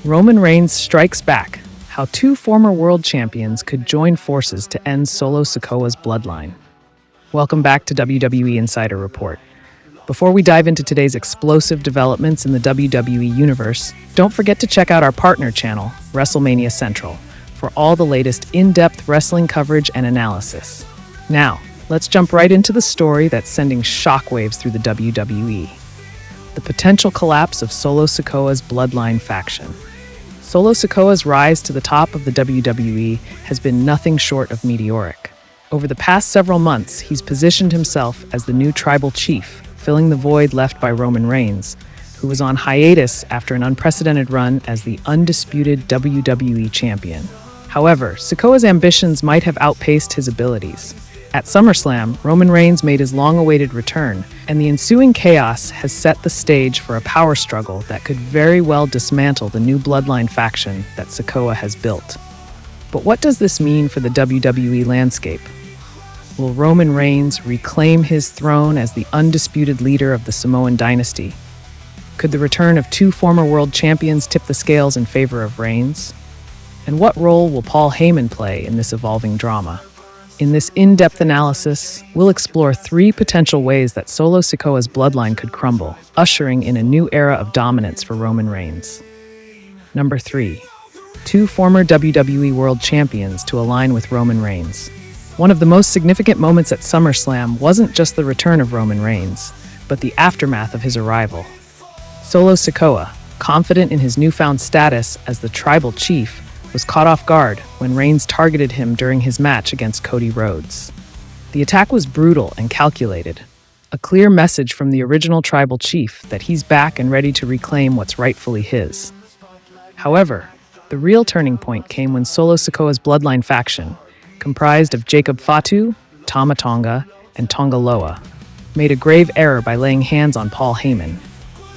Roman Reigns strikes back. How two former world champions could join forces to end Solo Sikoa's bloodline. Welcome back to WWE Insider Report. Before we dive into today's explosive developments in the WWE Universe, don't forget to check out our partner channel, WrestleMania Central, for all the latest in-depth wrestling coverage and analysis. Now, let's jump right into the story that's sending shockwaves through the WWE. The potential collapse of Solo Sikoa's Bloodline faction. Solo Sikoa's rise to the top of the WWE has been nothing short of meteoric. Over the past several months, he's positioned himself as the new tribal chief, filling the void left by Roman Reigns, who was on hiatus after an unprecedented run as the undisputed WWE champion. However, Sikoa's ambitions might have outpaced his abilities. At SummerSlam, Roman Reigns made his long-awaited return, and the ensuing chaos has set the stage for a power struggle that could very well dismantle the new Bloodline faction that Sikoa has built. But what does this mean for the WWE landscape? Will Roman Reigns reclaim his throne as the undisputed leader of the Samoan dynasty? Could the return of two former world champions tip the scales in favor of Reigns? And what role will Paul Heyman play in this evolving drama? In this in-depth analysis, we'll explore three potential ways that Solo Sikoa's bloodline could crumble, ushering in a new era of dominance for Roman Reigns. Number 3. Two former WWE World Champions to align with Roman Reigns. One of the most significant moments at SummerSlam wasn't just the return of Roman Reigns, but the aftermath of his arrival. Solo Sikoa, confident in his newfound status as the tribal chief, was caught off guard when Reigns targeted him during his match against Cody Rhodes. The attack was brutal and calculated, a clear message from the original tribal chief that he's back and ready to reclaim what's rightfully his. However, the real turning point came when Solo Sikoa's bloodline faction, comprised of Jacob Fatu, Tama Tonga, and Tonga Loa, made a grave error by laying hands on Paul Heyman.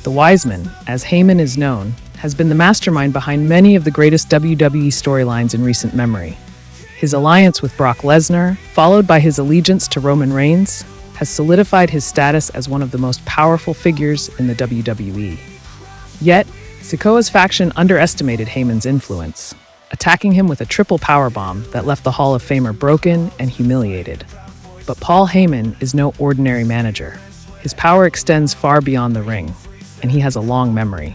The Wiseman, as Heyman is known, has been the mastermind behind many of the greatest WWE storylines in recent memory. His alliance with Brock Lesnar, followed by his allegiance to Roman Reigns, has solidified his status as one of the most powerful figures in the WWE. Yet, Sikoa's faction underestimated Heyman's influence, attacking him with a triple powerbomb that left the Hall of Famer broken and humiliated. But Paul Heyman is no ordinary manager. His power extends far beyond the ring, and he has a long memory.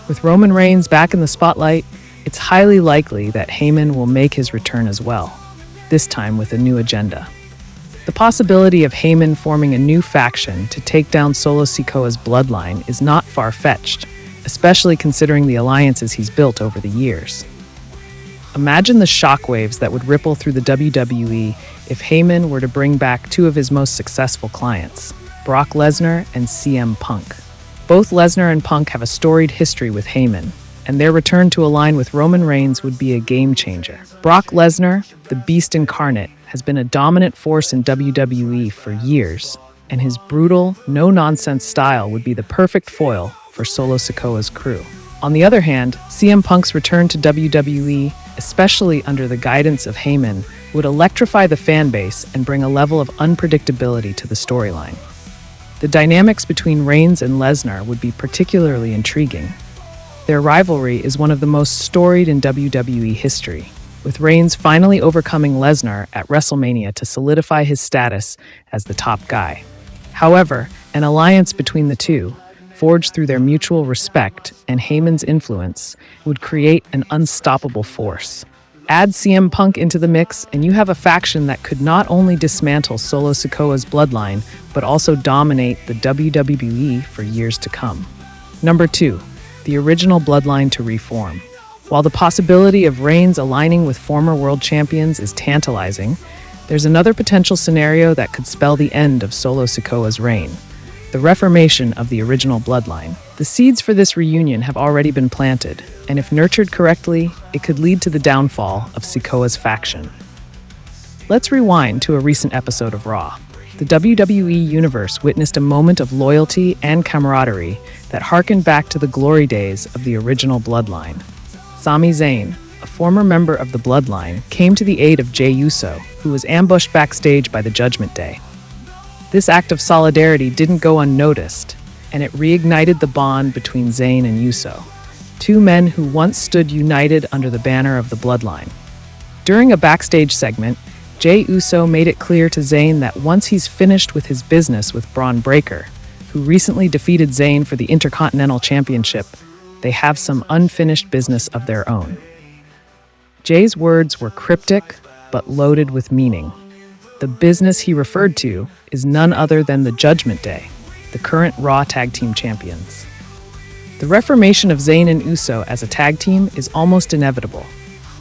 With Roman Reigns back in the spotlight, it's highly likely that Heyman will make his return as well, this time with a new agenda. The possibility of Heyman forming a new faction to take down Solo Sikoa's bloodline is not far-fetched, especially considering the alliances he's built over the years. Imagine the shockwaves that would ripple through the WWE if Heyman were to bring back two of his most successful clients, Brock Lesnar and CM Punk. Both Lesnar and Punk have a storied history with Heyman, and their return to align with Roman Reigns would be a game-changer. Brock Lesnar, the Beast incarnate, has been a dominant force in WWE for years, and his brutal, no-nonsense style would be the perfect foil for Solo Sikoa's crew. On the other hand, CM Punk's return to WWE, especially under the guidance of Heyman, would electrify the fan base and bring a level of unpredictability to the storyline. The dynamics between Reigns and Lesnar would be particularly intriguing. Their rivalry is one of the most storied in WWE history, with Reigns finally overcoming Lesnar at WrestleMania to solidify his status as the top guy. However, an alliance between the two, forged through their mutual respect and Heyman's influence, would create an unstoppable force. Add CM Punk into the mix, and you have a faction that could not only dismantle Solo Sikoa's bloodline, but also dominate the WWE for years to come. Number 2. The original bloodline to reform. While the possibility of Reigns aligning with former world champions is tantalizing, there's another potential scenario that could spell the end of Solo Sikoa's reign: the reformation of the original bloodline. The seeds for this reunion have already been planted, and if nurtured correctly, it could lead to the downfall of Sikoa's faction. Let's rewind to a recent episode of Raw. The WWE Universe witnessed a moment of loyalty and camaraderie that harkened back to the glory days of the original bloodline. Sami Zayn, a former member of the bloodline, came to the aid of Jey Uso, who was ambushed backstage by the Judgment Day. This act of solidarity didn't go unnoticed, and it reignited the bond between Zayn and Uso. two men who once stood united under the banner of the Bloodline. During a backstage segment, Jey Uso made it clear to Zayn that once he's finished with his business with Braun Breaker, who recently defeated Zayn for the Intercontinental Championship, they have some unfinished business of their own. Jey's words were cryptic, but loaded with meaning. The business he referred to is none other than the Judgment Day, the current Raw Tag Team Champions. The reformation of Zayn and Uso as a tag team is almost inevitable.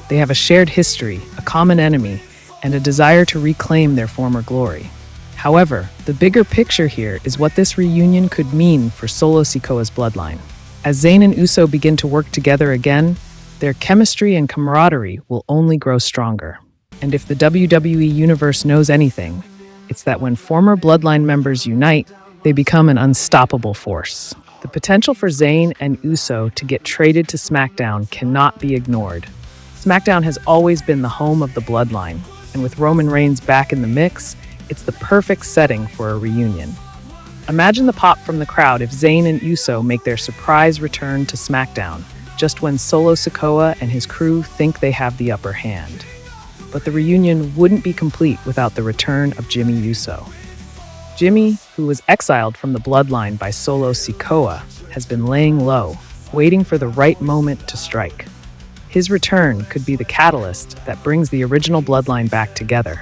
They have a shared history, a common enemy, and a desire to reclaim their former glory. However, the bigger picture here is what this reunion could mean for Solo Sikoa's bloodline. As Zayn and Uso begin to work together again, their chemistry and camaraderie will only grow stronger. And if the WWE Universe knows anything, it's that when former Bloodline members unite, they become an unstoppable force. The potential for Zayn and Uso to get traded to SmackDown cannot be ignored. SmackDown has always been the home of the Bloodline, and with Roman Reigns back in the mix, it's the perfect setting for a reunion. Imagine the pop from the crowd if Zayn and Uso make their surprise return to SmackDown, just when Solo Sikoa and his crew think they have the upper hand. But the reunion wouldn't be complete without the return of Jimmy Uso. Jimmy, who was exiled from the Bloodline by Solo Sikoa, has been laying low, waiting for the right moment to strike. His return could be the catalyst that brings the original Bloodline back together.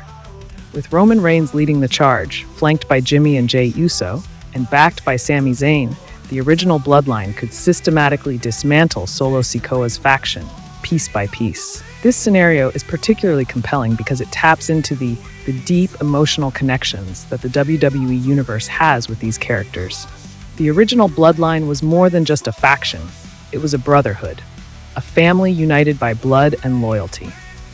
With Roman Reigns leading the charge, flanked by Jimmy and Jey Uso, and backed by Sami Zayn, the original Bloodline could systematically dismantle Solo Sikoa's faction, piece by piece. This scenario is particularly compelling because it taps into the deep emotional connections that the WWE Universe has with these characters. The original Bloodline was more than just a faction. It was a brotherhood, a family united by blood and loyalty.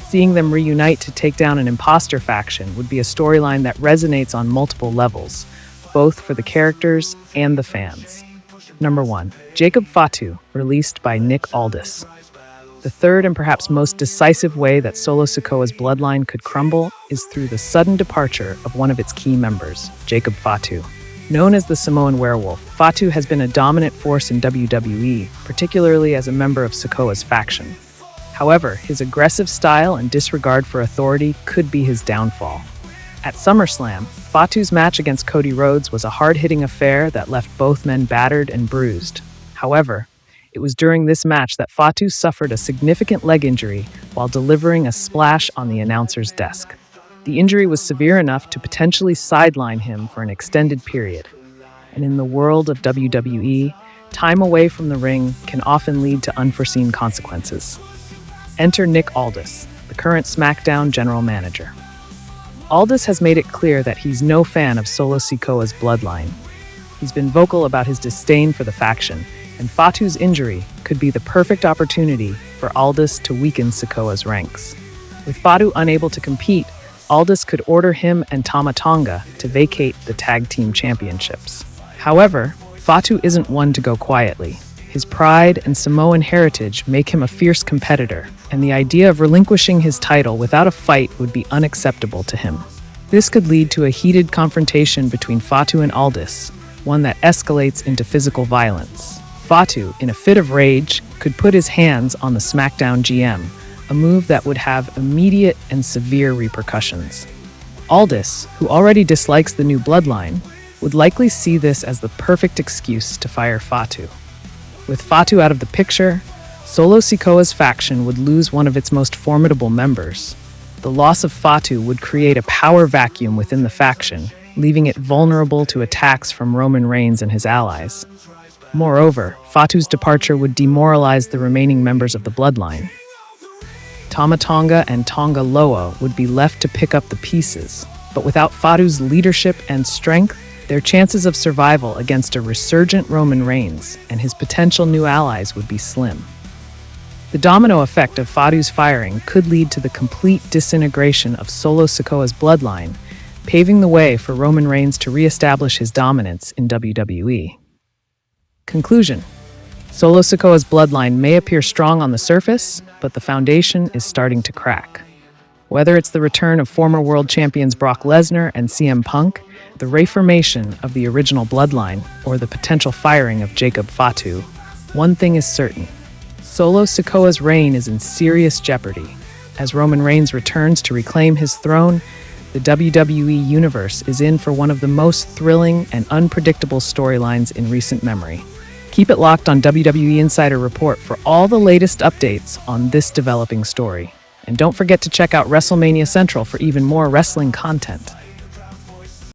Seeing them reunite to take down an imposter faction would be a storyline that resonates on multiple levels, both for the characters and the fans. Number 1. Jacob Fatu, released by Nick Aldis. The third and perhaps most decisive way that Solo Sikoa's bloodline could crumble is through the sudden departure of one of its key members, Jacob Fatu. Known as the Samoan Werewolf, Fatu has been a dominant force in WWE, particularly as a member of Sikoa's faction. However, his aggressive style and disregard for authority could be his downfall. At SummerSlam, Fatu's match against Cody Rhodes was a hard-hitting affair that left both men battered and bruised. However, it was during this match that Fatu suffered a significant leg injury while delivering a splash on the announcer's desk. The injury was severe enough to potentially sideline him for an extended period. And in the world of WWE, time away from the ring can often lead to unforeseen consequences. Enter Nick Aldis, the current SmackDown general manager. Aldis has made it clear that he's no fan of Solo Sikoa's bloodline. He's been vocal about his disdain for the faction, and Fatu's injury could be the perfect opportunity for Aldis to weaken Sikoa's ranks. With Fatu unable to compete, Aldis could order him and Tama Tonga to vacate the tag team championships. However, Fatu isn't one to go quietly. His pride and Samoan heritage make him a fierce competitor, and the idea of relinquishing his title without a fight would be unacceptable to him. This could lead to a heated confrontation between Fatu and Aldis, one that escalates into physical violence. Fatu, in a fit of rage, could put his hands on the SmackDown GM, a move that would have immediate and severe repercussions. Aldis, who already dislikes the new bloodline, would likely see this as the perfect excuse to fire Fatu. With Fatu out of the picture, Solo Sikoa's faction would lose one of its most formidable members. The loss of Fatu would create a power vacuum within the faction, leaving it vulnerable to attacks from Roman Reigns and his allies. Moreover, Fatu's departure would demoralize the remaining members of the bloodline. Tama Tonga and Tonga Loa would be left to pick up the pieces, but without Fatu's leadership and strength, their chances of survival against a resurgent Roman Reigns and his potential new allies would be slim. The domino effect of Fatu's firing could lead to the complete disintegration of Solo Sikoa's bloodline, paving the way for Roman Reigns to reestablish his dominance in WWE. Conclusion: Solo Sikoa's bloodline may appear strong on the surface, but the foundation is starting to crack. Whether it's the return of former world champions Brock Lesnar and CM Punk, the reformation of the original bloodline, or the potential firing of Jacob Fatu, one thing is certain: Solo Sikoa's reign is in serious jeopardy. As Roman Reigns returns to reclaim his throne, the WWE Universe is in for one of the most thrilling and unpredictable storylines in recent memory. Keep it locked on WWE Insider Report for all the latest updates on this developing story. And don't forget to check out WrestleMania Central for even more wrestling content.